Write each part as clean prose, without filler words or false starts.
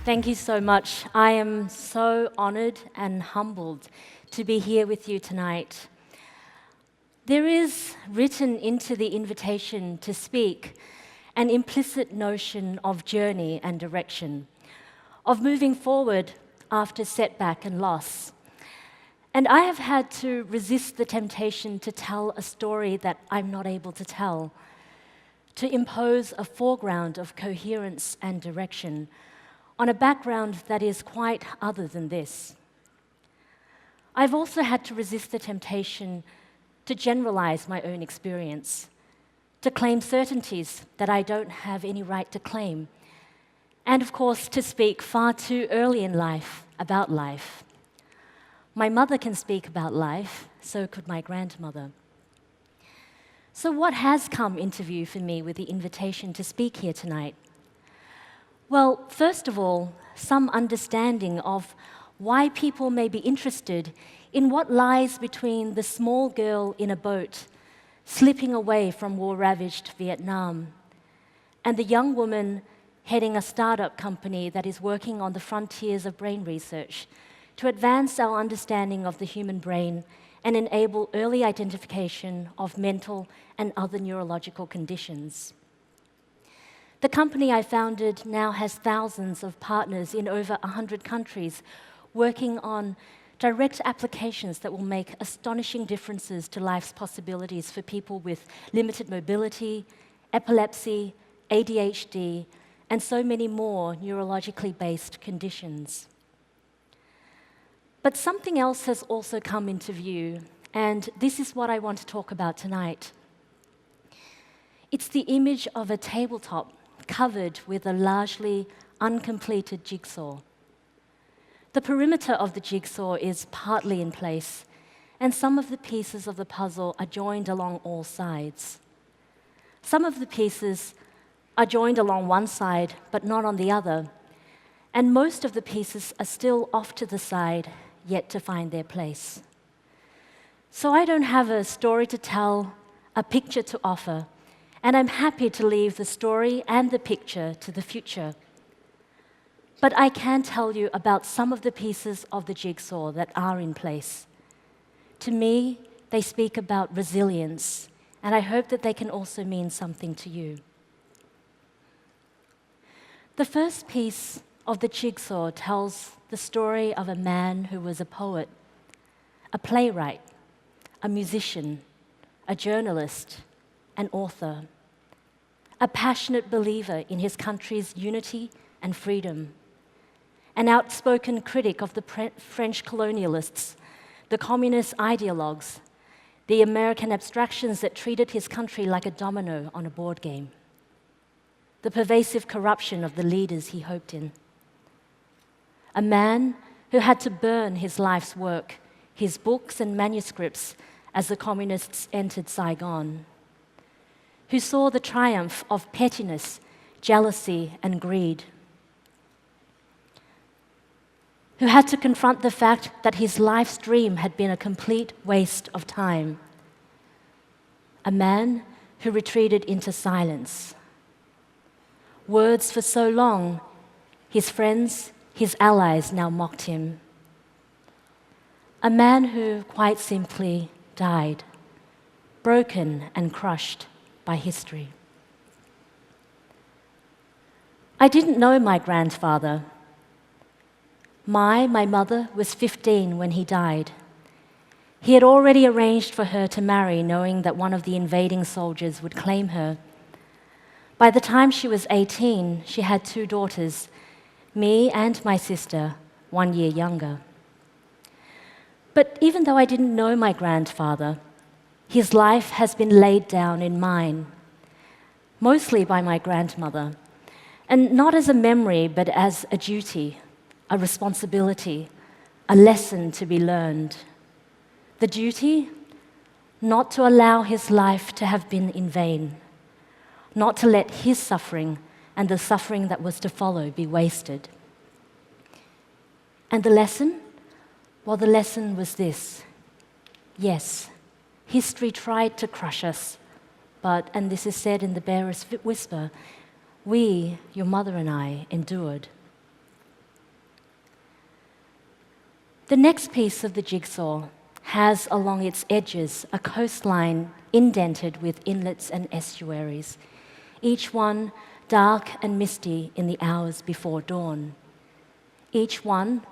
Thank you so much. I am so honored and humbled to be here with you tonight. There is written into the invitation to speak an implicit notion of journey and direction, of moving forward after setback and loss. And I have had to resist the temptation to tell a story that I'm not able to tell, to impose a foreground of coherence and direction on a background that is quite other than this. I've also had to resist the temptation to generalize my own experience, to claim certainties that I don't have any right to claim, and of course, to speak far too early in life about life. My mother can speak about life, so could my grandmother. So what has come into view for me with the invitation to speak here tonight? Well, first of all, some understanding of why people may be interested in what lies between the small girl in a boat slipping away from war-ravaged Vietnam and the young woman heading a startup company that is working on the frontiers of brain research to advance our understanding of the human brain and enable early identification of mental and other neurological conditions. The company I founded now has thousands of partners in over 100 countries working on direct applications that will make astonishing differences to life's possibilities for people with limited mobility, epilepsy, ADHD, and so many more neurologically based conditions. But something else has also come into view, and this is what I want to talk about tonight. It's the image of a tabletop covered with a largely uncompleted jigsaw. The perimeter of the jigsaw is partly in place, and some of the pieces of the puzzle are joined along all sides. Some of the pieces are joined along one side, but not on the other, and most of the pieces are still off to the side, yet to find their place. So I don't have a story to tell, a picture to offer, and I'm happy to leave the story and the picture to the future. But I can tell you about some of the pieces of the jigsaw that are in place. To me, they speak about resilience, and I hope that they can also mean something to you. The first piece of the jigsaw tells the story of a man who was a poet, a playwright, a musician, a journalist, an author, a passionate believer in his country's unity and freedom, an outspoken critic of the French colonialists, the communist ideologues, the American abstractions that treated his country like a domino on a board game, the pervasive corruption of the leaders he hoped in. A man who had to burn his life's work, his books and manuscripts, as the communists entered Saigon, who saw the triumph of pettiness, jealousy, and greed, who had to confront the fact that his life's dream had been a complete waste of time, a man who retreated into silence. Words for so long, his friends, his allies now mocked him. A man who, quite simply, died, broken and crushed by history. I didn't know my grandfather. My mother was 15 when he died. He had already arranged for her to marry, knowing that one of the invading soldiers would claim her. By the time she was 18, she had 2 daughters, me and my sister, 1 year younger. But even though I didn't know my grandfather, his life has been laid down in mine, mostly by my grandmother, and not as a memory, but as a duty, a responsibility, a lesson to be learned. The duty, not to allow his life to have been in vain, not to let his suffering and the suffering that was to follow be wasted. And the lesson? Well, the lesson was this. Yes, history tried to crush us, but, and this is said in the barest whisper, we, your mother and I, endured. The next piece of the jigsaw has along its edges a coastline indented with inlets and estuaries, each one dark and misty in the hours before dawn. Each one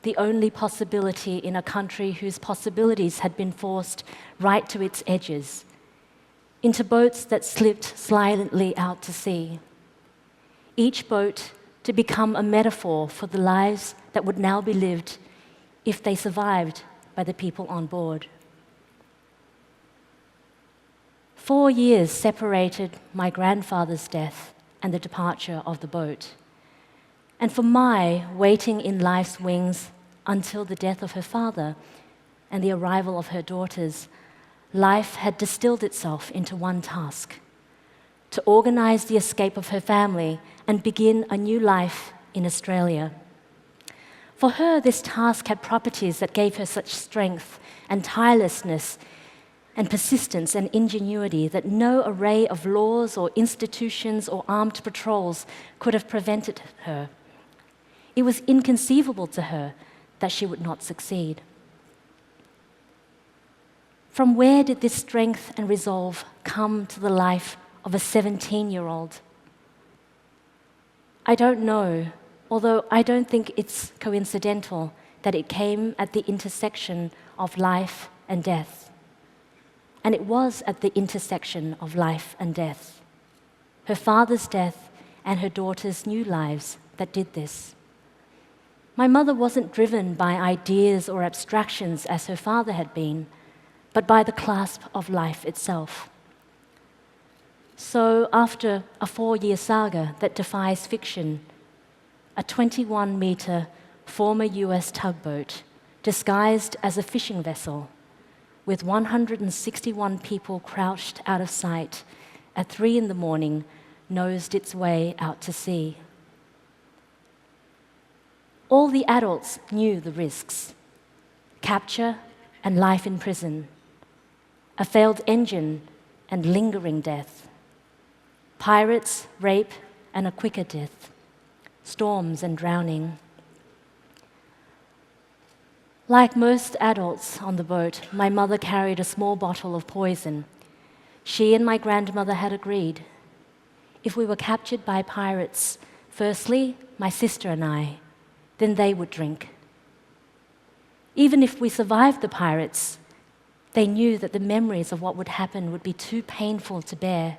the only possibility in a country whose possibilities had been forced right to its edges, into boats that slipped silently out to sea. Each boat to become a metaphor for the lives that would now be lived if they survived by the people on board. 4 years separated my grandfather's death and the departure of the boat. And for my waiting in life's wings until the death of her father and the arrival of her daughters, life had distilled itself into one task: to organize the escape of her family and begin a new life in Australia. For her, this task had properties that gave her such strength and tirelessness and persistence and ingenuity that no array of laws or institutions or armed patrols could have prevented her. It was inconceivable to her that she would not succeed. From where did this strength and resolve come to the life of a 17-year-old? I don't know, although I don't think it's coincidental that it came at the intersection of life and death. And it was at the intersection of life and death, her father's death and her daughter's new lives, that did this. My mother wasn't driven by ideas or abstractions as her father had been, but by the clasp of life itself. So after a 4-year saga that defies fiction, a 21-meter former US tugboat, disguised as a fishing vessel, with 161 people crouched out of sight, at 3 a.m, nosed its way out to sea. All the adults knew the risks: capture and life in prison, a failed engine and lingering death, pirates, rape and a quicker death, storms and drowning. Like most adults on the boat, my mother carried a small bottle of poison. She and my grandmother had agreed. If we were captured by pirates, firstly, my sister and I, then they would drink. Even if we survived the pirates, they knew that the memories of what would happen would be too painful to bear.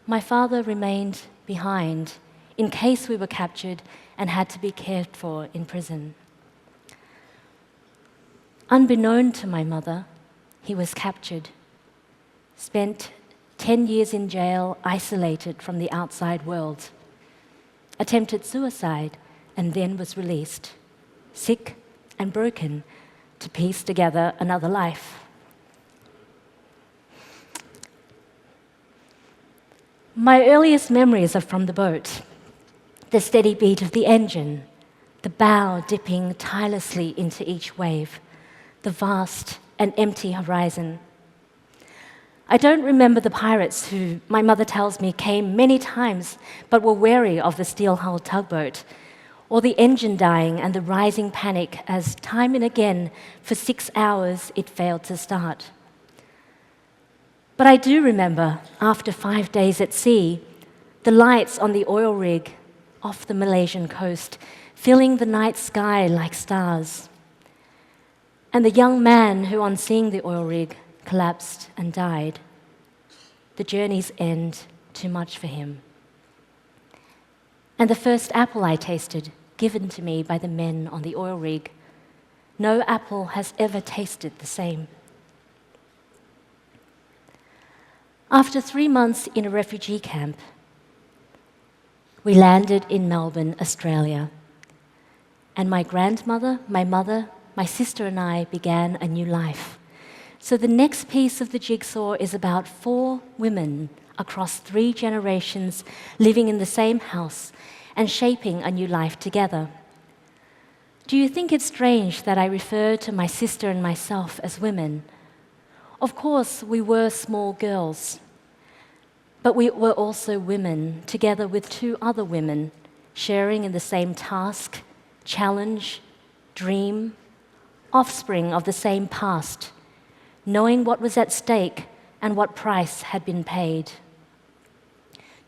My father remained behind in case we were captured and had to be cared for in prison. Unbeknown to my mother, he was captured, spent 10 years in jail, isolated from the outside world, attempted suicide, and then was released, sick and broken, to piece together another life. My earliest memories are from the boat: the steady beat of the engine, the bow dipping tirelessly into each wave, the vast and empty horizon. I don't remember the pirates who, my mother tells me, came many times but were wary of the steel-hulled tugboat, or the engine dying and the rising panic as time and again for 6 hours it failed to start. But I do remember, after 5 days at sea, the lights on the oil rig off the Malaysian coast filling the night sky like stars, and the young man who, on seeing the oil rig, collapsed and died. The journey's end, too much for him. And the first apple I tasted, given to me by the men on the oil rig. No apple has ever tasted the same. After 3 months in a refugee camp, we landed in Melbourne, Australia. And my grandmother, my mother, my sister and I began a new life. So the next piece of the jigsaw is about 4 women across 3 generations living in the same house and shaping a new life together. Do you think it's strange that I refer to my sister and myself as women? Of course, we were small girls, but we were also women, together with 2 other women, sharing in the same task, challenge, dream, offspring of the same past, knowing what was at stake and what price had been paid.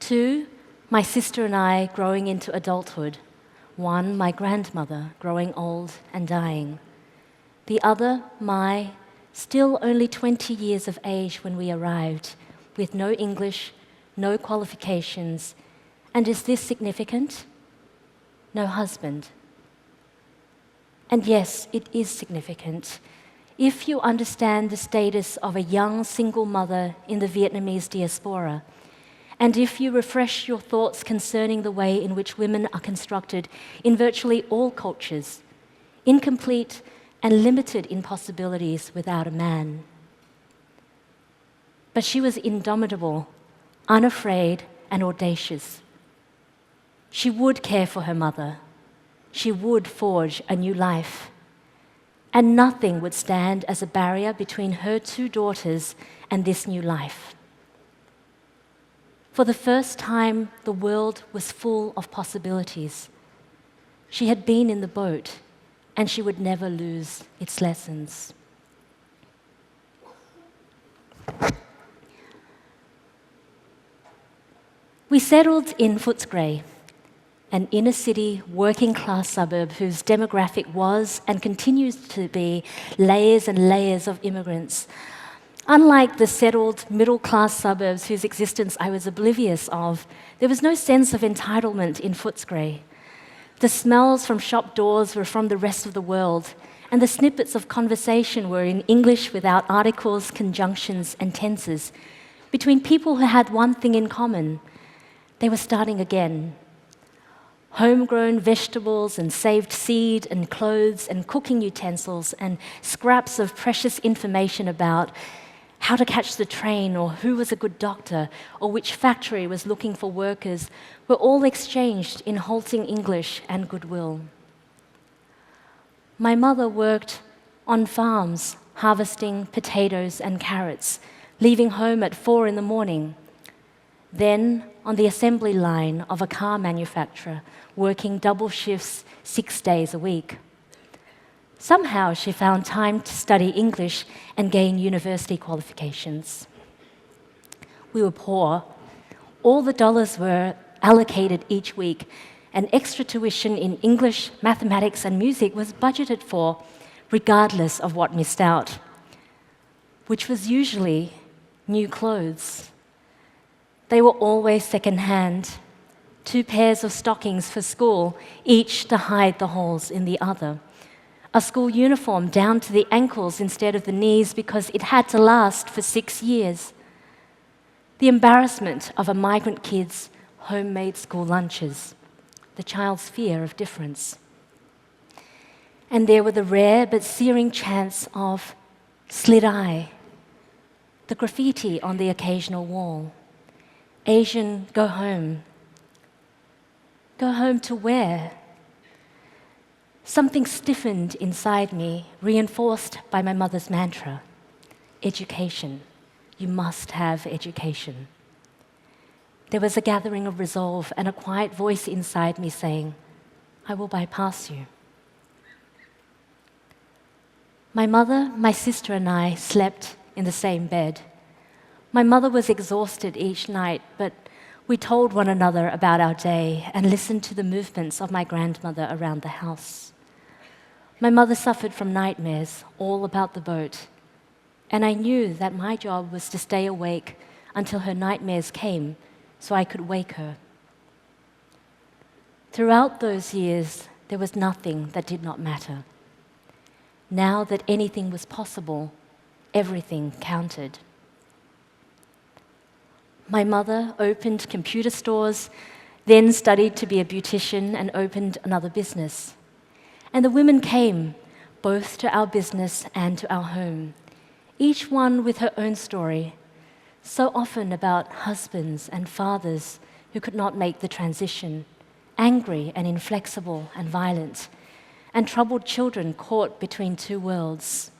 2, my sister and I growing into adulthood. 1, my grandmother growing old and dying. The other, still only 20 years of age when we arrived, with no English, no qualifications, and is this significant? No husband. And yes, it is significant. If you understand the status of a young single mother in the Vietnamese diaspora, and if you refresh your thoughts concerning the way in which women are constructed in virtually all cultures, incomplete and limited in possibilities without a man. But she was indomitable, unafraid, and audacious. She would care for her mother. She would forge a new life. And nothing would stand as a barrier between her 2 daughters and this new life. For the first time, the world was full of possibilities. She had been in the boat, and she would never lose its lessons. We settled in Footscray, an inner-city, working-class suburb whose demographic was and continues to be layers and layers of immigrants. Unlike the settled, middle-class suburbs whose existence I was oblivious of, there was no sense of entitlement in Footscray. The smells from shop doors were from the rest of the world, and the snippets of conversation were in English without articles, conjunctions, and tenses, between people who had one thing in common. They were starting again. Homegrown vegetables and saved seed and clothes and cooking utensils and scraps of precious information about how to catch the train or who was a good doctor or which factory was looking for workers were all exchanged in halting English and goodwill. My mother worked on farms, harvesting potatoes and carrots, leaving home at 4 in the morning. Then on the assembly line of a car manufacturer, working double shifts 6 days a week. Somehow she found time to study English and gain university qualifications. We were poor. All the dollars were allocated each week, and extra tuition in English, mathematics, and music was budgeted for, regardless of what missed out, which was usually new clothes. They were always second-hand, 2 pairs of stockings for school, each to hide the holes in the other. A school uniform down to the ankles instead of the knees because it had to last for 6 years. The embarrassment of a migrant kid's homemade school lunches, the child's fear of difference. And there were the rare but searing chance of slit eye, the graffiti on the occasional wall. Asian, go home. Go home to where? Something stiffened inside me, reinforced by my mother's mantra. Education. You must have education. There was a gathering of resolve and a quiet voice inside me saying, I will bypass you. My mother, my sister, and I slept in the same bed. My mother was exhausted each night, but we told one another about our day and listened to the movements of my grandmother around the house. My mother suffered from nightmares all about the boat, and I knew that my job was to stay awake until her nightmares came so I could wake her. Throughout those years, there was nothing that did not matter. Now that anything was possible, everything counted. My mother opened computer stores, then studied to be a beautician and opened another business. And the women came, both to our business and to our home, each one with her own story, so often about husbands and fathers who could not make the transition, angry and inflexible and violent, and troubled children caught between 2 worlds.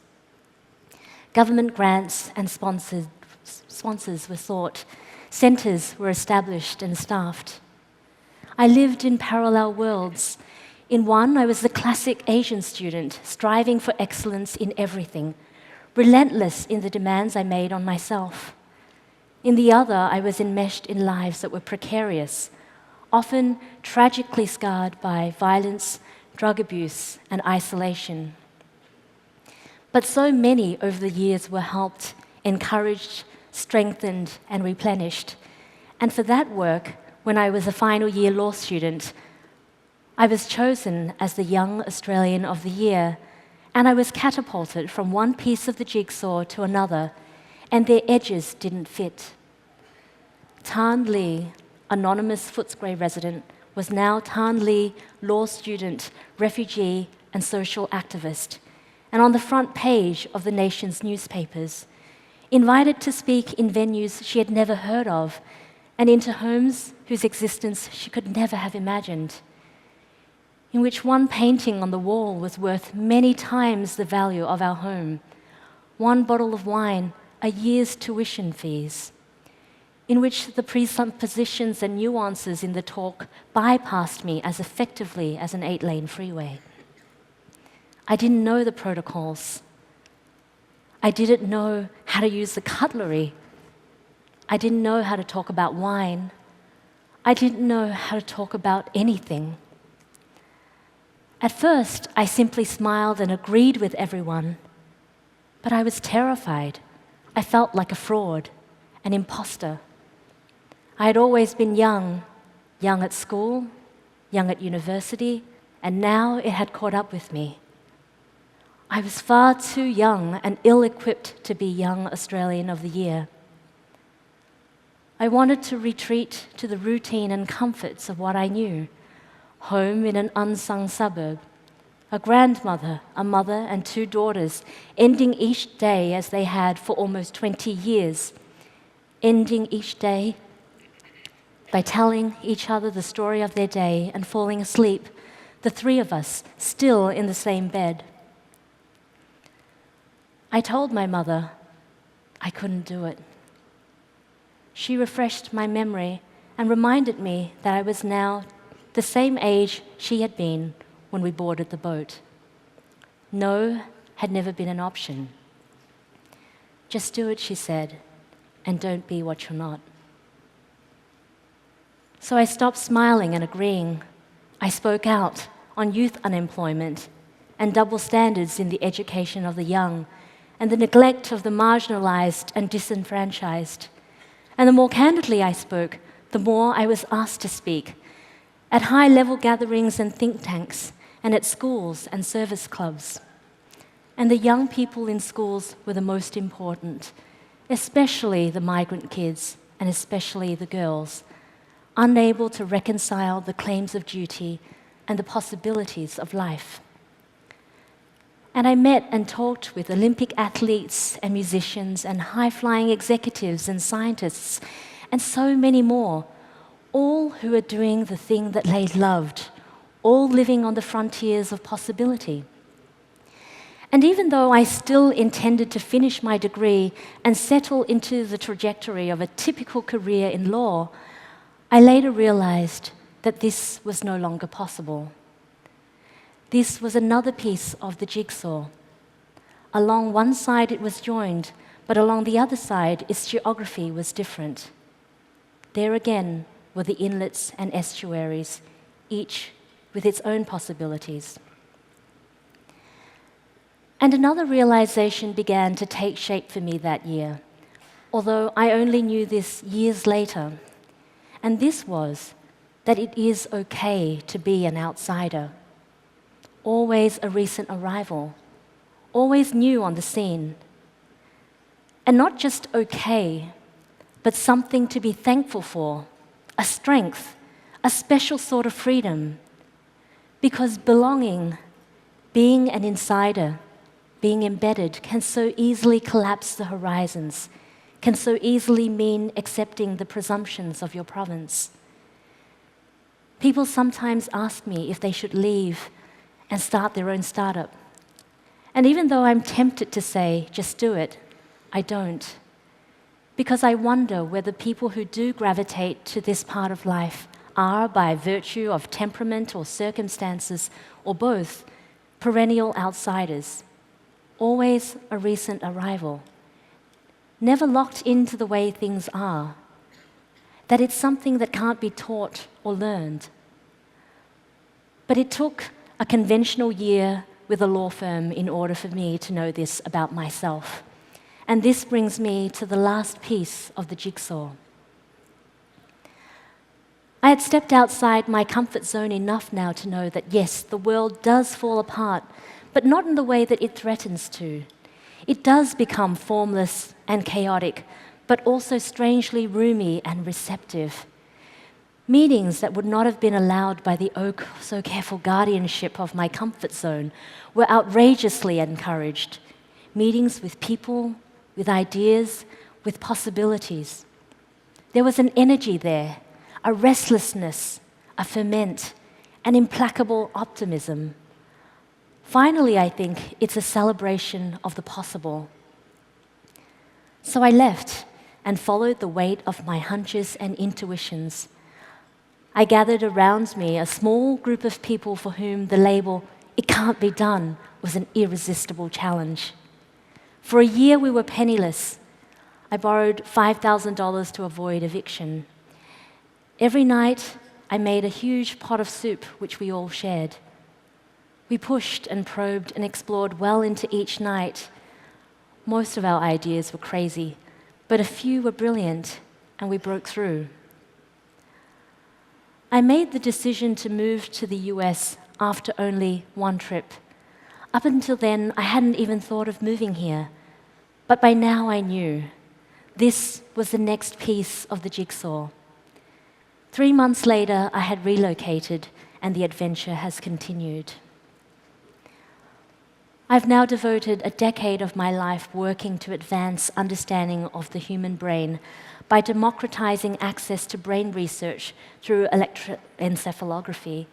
Government grants and sponsors were sought. Centres were established and staffed. I lived in parallel worlds, In one, I was the classic Asian student, striving for excellence in everything, relentless in the demands I made on myself. In the other, I was enmeshed in lives that were precarious, often tragically scarred by violence, drug abuse, and isolation. But so many over the years were helped, encouraged, strengthened, and replenished. And for that work, when I was a final year law student, I was chosen as the Young Australian of the Year, and I was catapulted from one piece of the jigsaw to another, and their edges didn't fit. Tan Lee, anonymous Footscray resident, was now Tan Lee, law student, refugee, and social activist, and on the front page of the nation's newspapers, invited to speak in venues she had never heard of, and into homes whose existence she could never have imagined, in which one painting on the wall was worth many times the value of our home, one bottle of wine a year's tuition fees, in which the presuppositions and nuances in the talk bypassed me as effectively as an 8-lane freeway. I didn't know the protocols. I didn't know how to use the cutlery. I didn't know how to talk about wine. I didn't know how to talk about anything. At first, I simply smiled and agreed with everyone, but I was terrified. I felt like a fraud, an imposter. I had always been young at school, young at university, and now it had caught up with me. I was far too young and ill-equipped to be Young Australian of the Year. I wanted to retreat to the routine and comforts of what I knew, home in an unsung suburb, a grandmother, a mother, and 2 daughters, ending each day as they had for almost 20 years, ending each day by telling each other the story of their day and falling asleep, the 3 of us still in the same bed. I told my mother I couldn't do it. She refreshed my memory and reminded me that I was now the same age she had been when we boarded the boat. No had never been an option. Just do it, she said, and don't be what you're not. So I stopped smiling and agreeing. I spoke out on youth unemployment and double standards in the education of the young and the neglect of the marginalized and disenfranchised. And the more candidly I spoke, the more I was asked to speak at high-level gatherings and think tanks, and at schools and service clubs. And the young people in schools were the most important, especially the migrant kids, and especially the girls, unable to reconcile the claims of duty and the possibilities of life. And I met and talked with Olympic athletes and musicians and high-flying executives and scientists and so many more, all who are doing the thing that they loved, all living on the frontiers of possibility. And even though I still intended to finish my degree and settle into the trajectory of a typical career in law, I later realized that this was no longer possible. This was another piece of the jigsaw. Along one side it was joined, but along the other side its geography was different. There again were the inlets and estuaries, each with its own possibilities. And another realization began to take shape for me that year, although I only knew this years later. And this was that it is okay to be an outsider, always a recent arrival, always new on the scene. And not just okay, but something to be thankful for, a strength, a special sort of freedom. Because belonging, being an insider, being embedded, can so easily collapse the horizons, can so easily mean accepting the presumptions of your province. People sometimes ask me if they should leave and start their own startup. And even though I'm tempted to say, just do it, I don't. Because I wonder whether people who do gravitate to this part of life are, by virtue of temperament or circumstances, or both, perennial outsiders, always a recent arrival, never locked into the way things are, that it's something that can't be taught or learned. But it took a conventional year with a law firm in order for me to know this about myself. And this brings me to the last piece of the jigsaw. I had stepped outside my comfort zone enough now to know that yes, the world does fall apart, but not in the way that it threatens to. It does become formless and chaotic, but also strangely roomy and receptive. Meetings that would not have been allowed by the so careful guardianship of my comfort zone were outrageously encouraged. Meetings with people, with ideas, with possibilities. There was an energy there, a restlessness, a ferment, an implacable optimism. Finally, I think it's a celebration of the possible. So I left and followed the weight of my hunches and intuitions. I gathered around me a small group of people for whom the label, "it can't be done," was an irresistible challenge. For a year we were penniless. I borrowed $5,000 to avoid eviction. Every night I made a huge pot of soup which we all shared. We pushed and probed and explored well into each night. Most of our ideas were crazy, but a few were brilliant, and we broke through. I made the decision to move to the US after only one trip. Up until then, I hadn't even thought of moving here. But by now I knew. This was the next piece of the jigsaw. 3 months later, I had relocated, and the adventure has continued. I've now devoted a decade of my life working to advance understanding of the human brain by democratizing access to brain research through electroencephalography.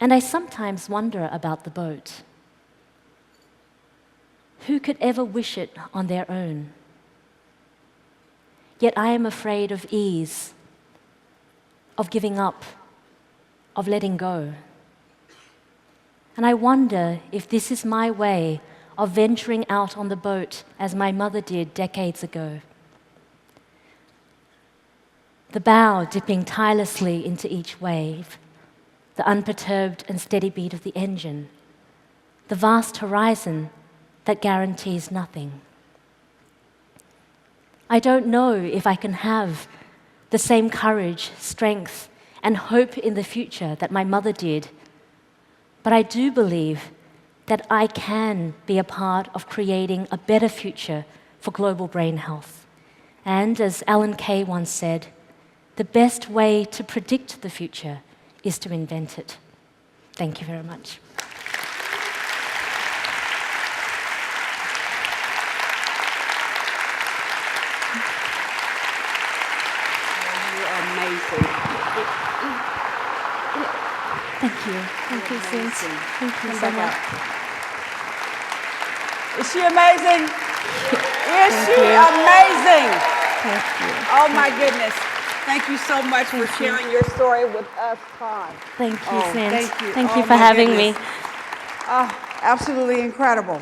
And I sometimes wonder about the boat. Who could ever wish it on their own? Yet I am afraid of ease, of giving up, of letting go. And I wonder if this is my way of venturing out on the boat as my mother did decades ago. The bow dipping tirelessly into each wave, the unperturbed and steady beat of the engine, the vast horizon that guarantees nothing. I don't know if I can have the same courage, strength, and hope in the future that my mother did, but I do believe that I can be a part of creating a better future for global brain health. And as Alan Kay once said, the best way to predict the future is to invent it. Thank you very much. You're amazing. Thank you. Thank you, Sis. Thank you so much. Is she amazing? Is she amazing? Thank you. Oh my goodness. Thank you so much for sharing your story with us, Todd. Thank you, Sis. Thank you. Thank you Oh, for my having goodness. me. Oh, absolutely incredible.